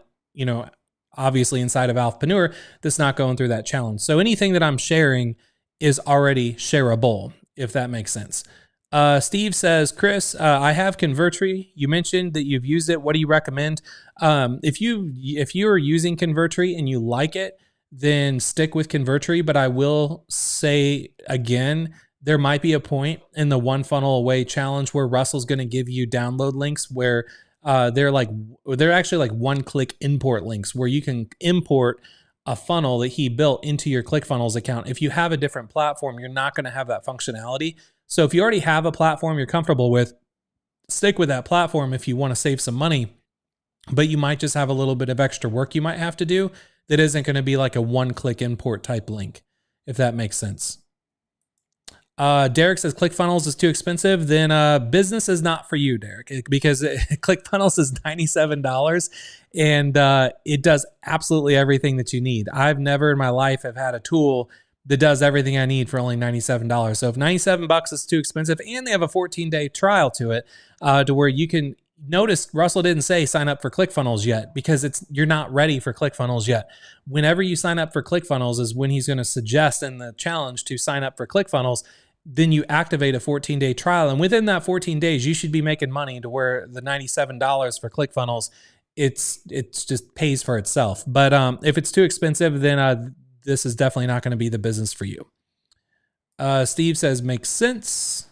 obviously inside of Alphapreneur that's not going through that challenge. So anything that I'm sharing is already shareable, if that makes sense. Steve says, Chris, I have Convertri. You mentioned that you've used it. What do you recommend? If you are using Convertri and you like it, then stick with Convertri. But I will say again, there might be a point in the One Funnel Away Challenge where Russell's going to give you download links where they're actually like one-click import links where you can import a funnel that he built into your ClickFunnels account. If you have a different platform, you're not going to have that functionality. So if you already have a platform you're comfortable with, stick with that platform if you want to save some money, but you might just have a little bit of extra work you might have to do that isn't going to be like a one-click import type link, if that makes sense. Derek says ClickFunnels is too expensive. Then business is not for you, Derek, because ClickFunnels is $97 and it does absolutely everything that you need. I've never in my life have had a tool that does everything I need for only $97. So if $97 is too expensive, and they have a 14-day trial to it, to where you can notice Russell didn't say sign up for ClickFunnels yet, because you're not ready for ClickFunnels yet. Whenever you sign up for ClickFunnels is when he's going to suggest in the challenge to sign up for ClickFunnels. Then you activate a 14-day trial, and within that 14 days, you should be making money to where the $97 for ClickFunnels, it's just pays for itself. But if it's too expensive, then this is definitely not going to be the business for you. Steve says, makes sense.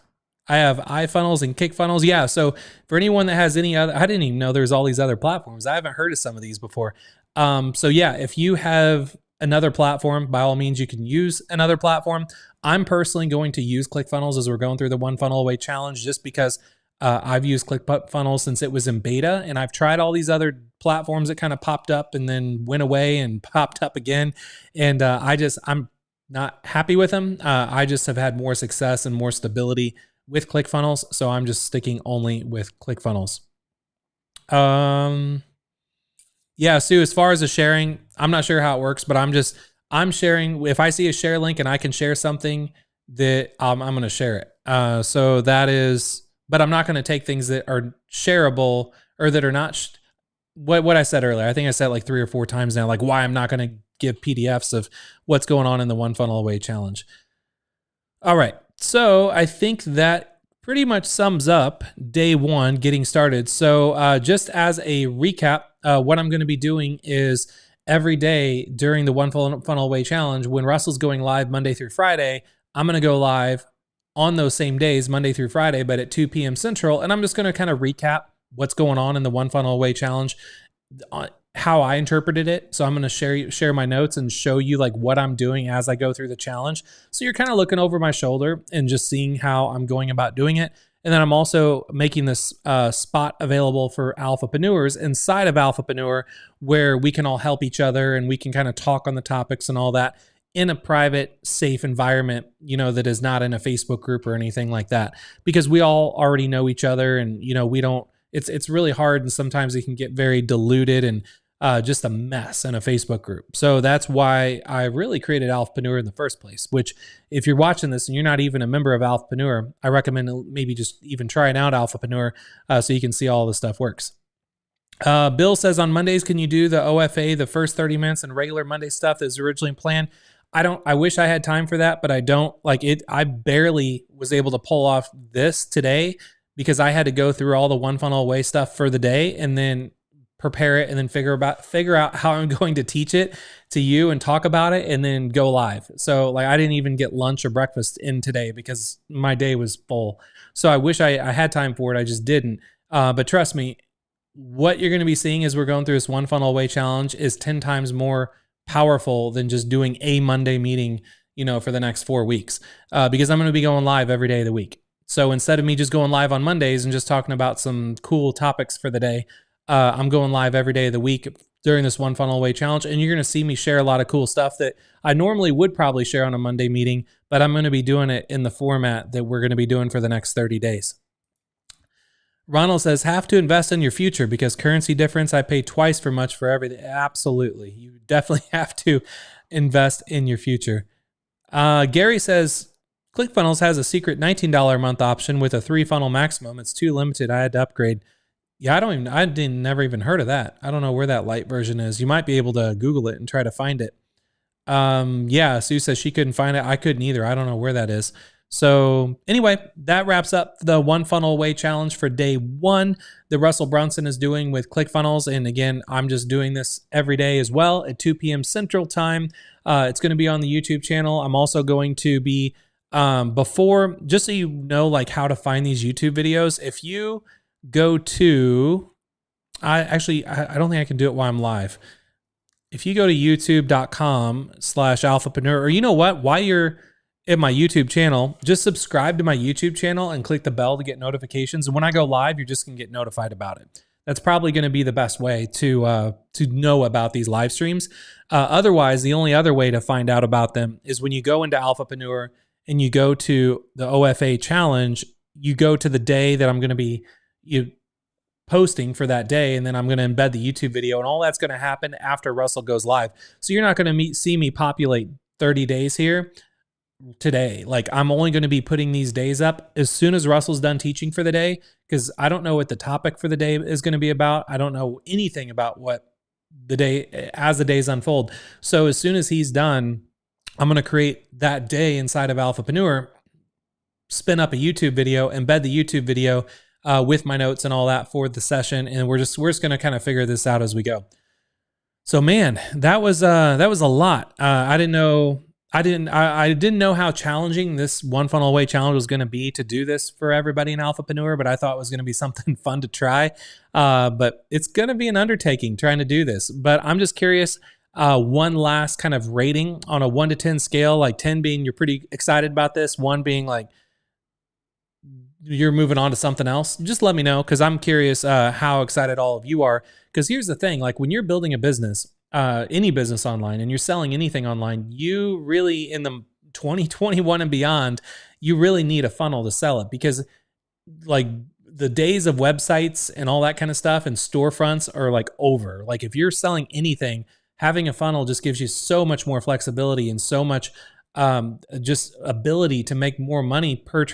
I have iFunnels and ClickFunnels. Yeah, so for anyone that has any other, I didn't even know there's all these other platforms. I haven't heard of some of these before. So yeah, if you have another platform, by all means, you can use another platform. I'm personally going to use ClickFunnels as we're going through the One Funnel Away Challenge, just because I've used ClickFunnels since it was in beta, and I've tried all these other platforms that kind of popped up and then went away and popped up again. And I'm not happy with them. I just have had more success and more stability with ClickFunnels. So I'm just sticking only with ClickFunnels. Yeah, Sue, as far as the sharing, I'm not sure how it works, but I'm sharing. If I see a share link and I can share something, that I'm going to share it. So that is, but I'm not going to take things that are shareable or that are not what I said earlier. I think I said like 3 or 4 times now, like why I'm not going to give PDFs of what's going on in the One Funnel Away Challenge. All right. So I think that pretty much sums up day 1 getting started. So just as a recap, what I'm going to be doing is every day during the One Funnel Away Challenge, when Russell's going live Monday through Friday, I'm going to go live on those same days, Monday through Friday, but at 2 p.m. Central. And I'm just going to kind of recap what's going on in the One Funnel Away Challenge, how I interpreted it. So I'm going to share my notes and show you like what I'm doing as I go through the challenge. So you're kind of looking over my shoulder and just seeing how I'm going about doing it. And then I'm also making this spot available for Alphapreneurs inside of Alphapreneur, where we can all help each other and we can kind of talk on the topics and all that in a private, safe environment, that is not in a Facebook group or anything like that, because we all already know each other, and we don't. It's really hard, and sometimes it can get very diluted, and just a mess in a Facebook group. So that's why I really created Alphapreneur in the first place, which if you're watching this and you're not even a member of Alphapreneur, I recommend maybe just even trying out Alphapreneur so you can see all the stuff works. Bill says on Mondays, can you do the OFA, the first 30 minutes and regular Monday stuff that was originally planned? I wish I had time for that, but I don't. Like it. I barely was able to pull off this today because I had to go through all the one funnel away stuff for the day and then prepare it and then figure out how I'm going to teach it to you and talk about it and then go live. So like I didn't even get lunch or breakfast in today because my day was full. So I wish I had time for it. I just didn't. But trust me, what you're going to be seeing as we're going through this one funnel away challenge is 10 times more powerful than just doing a Monday meeting, for the next 4 weeks, because I'm going to be going live every day of the week. So instead of me just going live on Mondays and just talking about some cool topics for the day, I'm going live every day of the week during this one funnel away challenge. And you're going to see me share a lot of cool stuff that I normally would probably share on a Monday meeting, but I'm going to be doing it in the format that we're going to be doing for the next 30 days. Ronald says, have to invest in your future because currency difference, I pay twice for much for everything. Absolutely. You definitely have to invest in your future. Gary says, ClickFunnels has a secret $19 a month option with a 3 funnel maximum. It's too limited. I had to upgrade. Yeah, I never even heard of that. I don't know where that light version is. You might be able to Google it and try to find it. Yeah, Sue says she couldn't find it. I couldn't either. I don't know where that is. So anyway, that wraps up the one funnel away challenge for day 1 that Russell Brunson is doing with ClickFunnels. And again, I'm just doing this every day as well at 2 p.m. Central Time. It's going to be on the YouTube channel. I'm also going to be, before, just so you know, like how to find these YouTube videos, if you go to, I don't think I can do it while I'm live. If you go to youtube.com/alphapreneur, or you know what, while you're at my YouTube channel, just subscribe to my YouTube channel and click the bell to get notifications. And when I go live, you're just going to get notified about it. That's probably going to be the best way to know about these live streams. Otherwise, the only other way to find out about them is when you go into Alphapreneur and you go to the OFA challenge, you go to the day that I'm going to be posting for that day, and then I'm going to embed the YouTube video, and all that's going to happen after Russell goes live. So you're not going to see me populate 30 days here today. Like I'm only going to be putting these days up as soon as Russell's done teaching for the day, because I don't know what the topic for the day is going to be about. I don't know anything about what the day as the days unfold. So as soon as he's done, I'm going to create that day inside of Alphapreneur, spin up a YouTube video, embed the YouTube video with my notes and all that for the session, and we're just going to kind of figure this out as we go. So man, that was a lot. I didn't know how challenging this one funnel away challenge was going to be to do this for everybody in Alphapreneur, but I thought it was going to be something fun to try. But it's going to be an undertaking trying to do this. But I'm just curious, one last kind of rating on a 1 to 10 scale, like 10 being you're pretty excited about this, 1 being like you're moving on to something else. Just let me know, because I'm curious how excited all of you are. Because here's the thing, like when you're building a business, any business online, and you're selling anything online, you really, in the 2021 and beyond, you really need a funnel to sell it, because like the days of websites and all that kind of stuff and storefronts are like over. Like if you're selling anything, having a funnel just gives you so much more flexibility and so much just ability to make more money per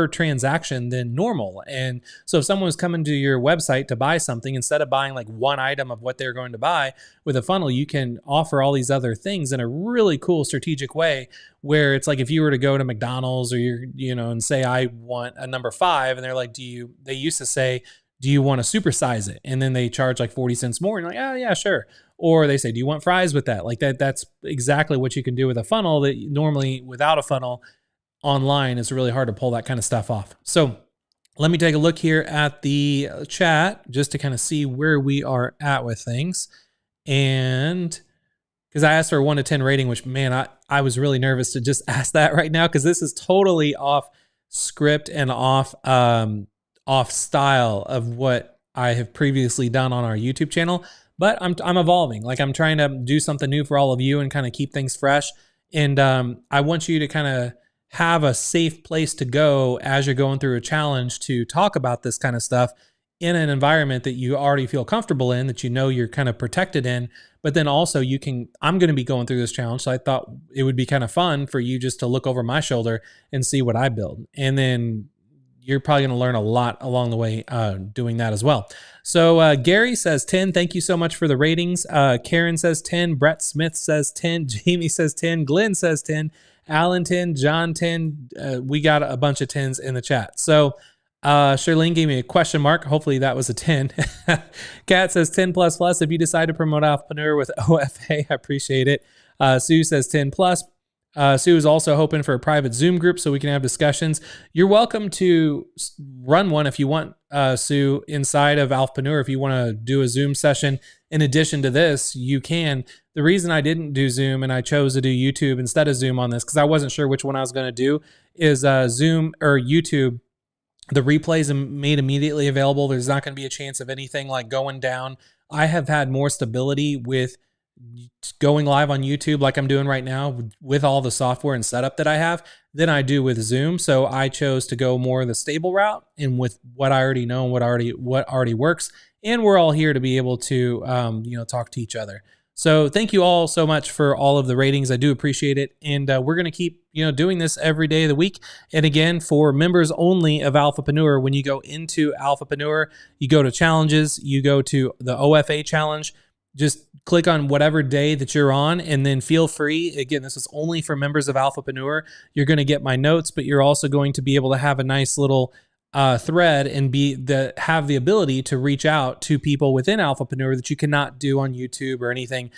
transaction than normal. And so if someone was coming to your website to buy something, instead of buying like one item of what they're going to buy, with a funnel, you can offer all these other things in a really cool strategic way, where it's like if you were to go to McDonald's or and say, I want a number 5, and they're like, they used to say, do you want to supersize it? And then they charge like 40 cents more. And you're like, oh yeah, sure. Or they say, do you want fries with that? Like that's exactly what you can do with a funnel that normally without a funnel online, it's really hard to pull that kind of stuff off. So let me take a look here at the chat just to kind of see where we are at with things. And because I asked for a 1 to 10 rating, which man, I was really nervous to just ask that right now, because this is totally off script and off style of what I have previously done on our YouTube channel. But I'm evolving. Like I'm trying to do something new for all of you and kind of keep things fresh. And I want you to kind of have a safe place to go as you're going through a challenge to talk about this kind of stuff in an environment that you already feel comfortable in, that you know you're kind of protected in, but then also I'm going to be going through this challenge. So I thought it would be kind of fun for you just to look over my shoulder and see what I build. And then you're probably going to learn a lot along the way doing that as well. So Gary says 10. Thank you so much for the ratings. Karen says 10. Brett Smith says 10. Jamie says 10. Glenn says 10. Alan 10. John 10. We got a bunch of 10s in the chat. So Charlene gave me a question mark. Hopefully that was a 10. Kat says 10 plus plus. If you decide to promote Alphapreneur with OFA, I appreciate it. Sue says 10 plus. Sue is also hoping for a private Zoom group so we can have discussions. You're welcome to run one if you want, Sue, inside of Alphapreneur. If you want to do a Zoom session in addition to this, you can. The reason I didn't do Zoom and I chose to do YouTube instead of Zoom on this, because I wasn't sure which one I was going to do, is Zoom or YouTube. The replays are made immediately available. There's not going to be a chance of anything like going down. I have had more stability with going live on YouTube like I'm doing right now with all the software and setup that I have than I do with Zoom. So I chose to go more the stable route and with what I already know and what already works. And we're all here to be able to talk to each other. So thank you all so much for all of the ratings. I do appreciate it. And we're going to keep doing this every day of the week. And again, for members only of Alphapreneur, when you go into Alphapreneur, you go to challenges, you go to the OFA challenge, just click on whatever day that you're on, and then feel free. Again, this is only for members of Alphapreneur. You're going to get my notes, but you're also going to be able to have a nice little thread and have the ability to reach out to people within Alphapreneur that you cannot do on YouTube or anything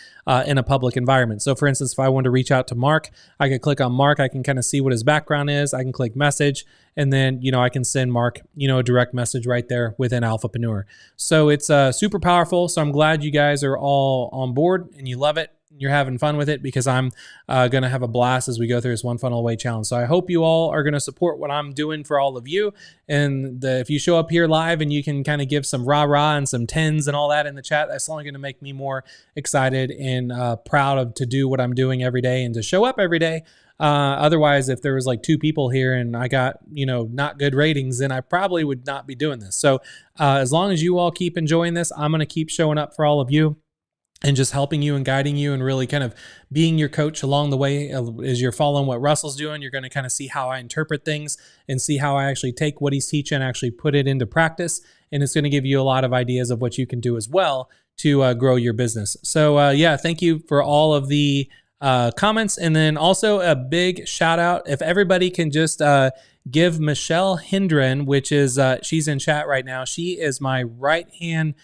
in a public environment. So for instance, if I wanted to reach out to Mark, I could click on Mark. I can kind of see what his background is. I can click message, and then, I can send Mark, a direct message right there within Alphapreneur. So it's super powerful. So I'm glad you guys are all on board and you love it. You're having fun with it, because I'm going to have a blast as we go through this One Funnel Away challenge. So I hope you all are going to support what I'm doing for all of you. And if you show up here live and you can kind of give some rah-rah and some 10s and all that in the chat, that's only going to make me more excited and proud to do what I'm doing every day and to show up every day. Otherwise, if there was like 2 people here and I got, not good ratings, then I probably would not be doing this. So as long as you all keep enjoying this, I'm going to keep showing up for all of you and just helping you and guiding you and really kind of being your coach along the way. As you're following what Russell's doing, you're going to kind of see how I interpret things and see how I actually take what he's teaching and actually put it into practice. And it's going to give you a lot of ideas of what you can do as well to grow your business. So yeah, thank you for all of the comments. And then also a big shout out. If everybody can just give Michelle Hendren, which is, she's in chat right now. She is my right-hand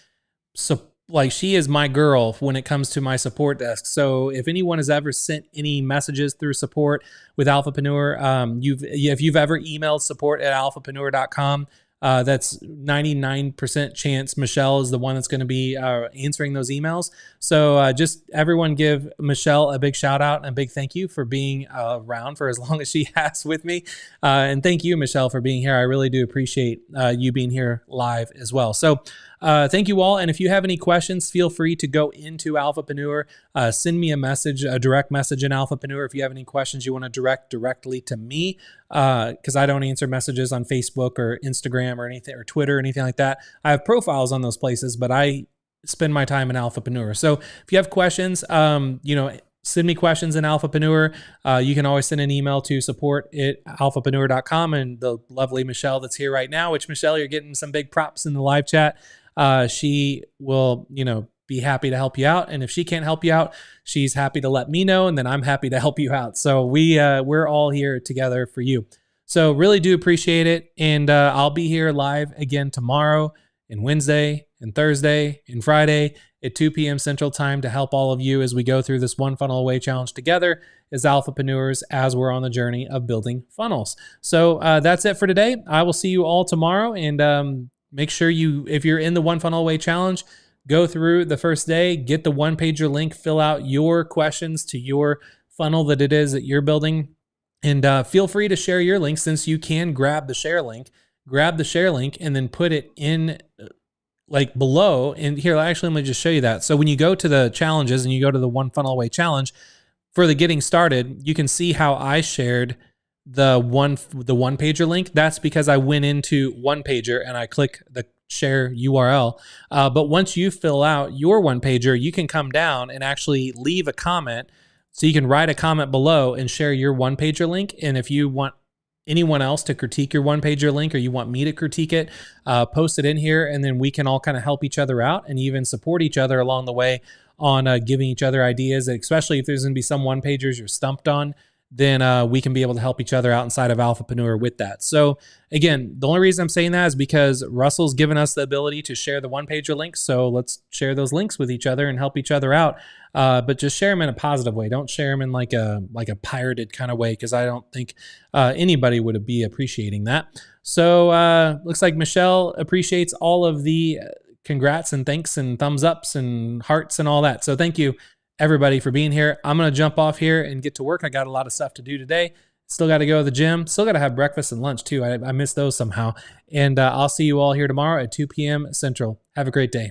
she is my girl when it comes to my support desk. So if anyone has ever sent any messages through support with Alphapreneur, if you've ever emailed support@alphapreneur.com, that's 99% chance Michelle is the one that's going to be answering those emails. So just everyone give Michelle a big shout out and a big thank you for being around for as long as she has with me. And thank you, Michelle, for being here. I really do appreciate you being here live as well. So thank you all. And if you have any questions, feel free to go into Alphapreneur. Send me a direct message in Alphapreneur. If you have any questions you want to direct directly to me, because I don't answer messages on Facebook or Instagram or anything, or Twitter or anything like that. I have profiles on those places, but I spend my time in Alphapreneur. So if you have questions, send me questions in Alphapreneur. You can always send an email to support@alphapreneur.com. And the lovely Michelle that's here right now, which Michelle, you're getting some big props in the live chat. She will, be happy to help you out. And if she can't help you out, she's happy to let me know, and then I'm happy to help you out. So we're all here together for you. So really do appreciate it. And I'll be here live again tomorrow and Wednesday and Thursday and Friday at 2 p.m. Central Time to help all of you as we go through this One Funnel Away challenge together as Alphapreneurs, as we're on the journey of building funnels. So that's it for today. I will see you all tomorrow. And make sure if you're in the One Funnel Away challenge, go through the first day, get the one-pager link, fill out your questions to your funnel that it is that you're building. And feel free to share your link, since you can grab the share link and then put it in below. And here, actually, let me just show you that. So when you go to the challenges and you go to the One Funnel Away challenge for the getting started, you can see how I shared the one pager link. That's because I went into one pager and I click share URL. But once you fill out your one pager, you can come down and actually leave a comment. So you can write a comment below and share your one pager link. And if you want anyone else to critique your one pager link, or you want me to critique it, post it in here, and then we can all kind of help each other out and even support each other along the way on giving each other ideas, especially if there's going to be some one pagers you're stumped on, then we can be able to help each other out inside of Alphapreneur with that. So again, the only reason I'm saying that is because Russell's given us the ability to share the one pager links. So let's share those links with each other and help each other out. But just share them in a positive way. Don't share them in like a pirated kind of way, because I don't think anybody would be appreciating that. So looks like Michelle appreciates all of the congrats and thanks and thumbs ups and hearts and all that. So thank you, everybody, for being here. I'm going to jump off here and get to work. I got a lot of stuff to do today. Still got to go to the gym. Still got to have breakfast and lunch too. I missed those somehow. And I'll see you all here tomorrow at 2 p.m. Central. Have a great day.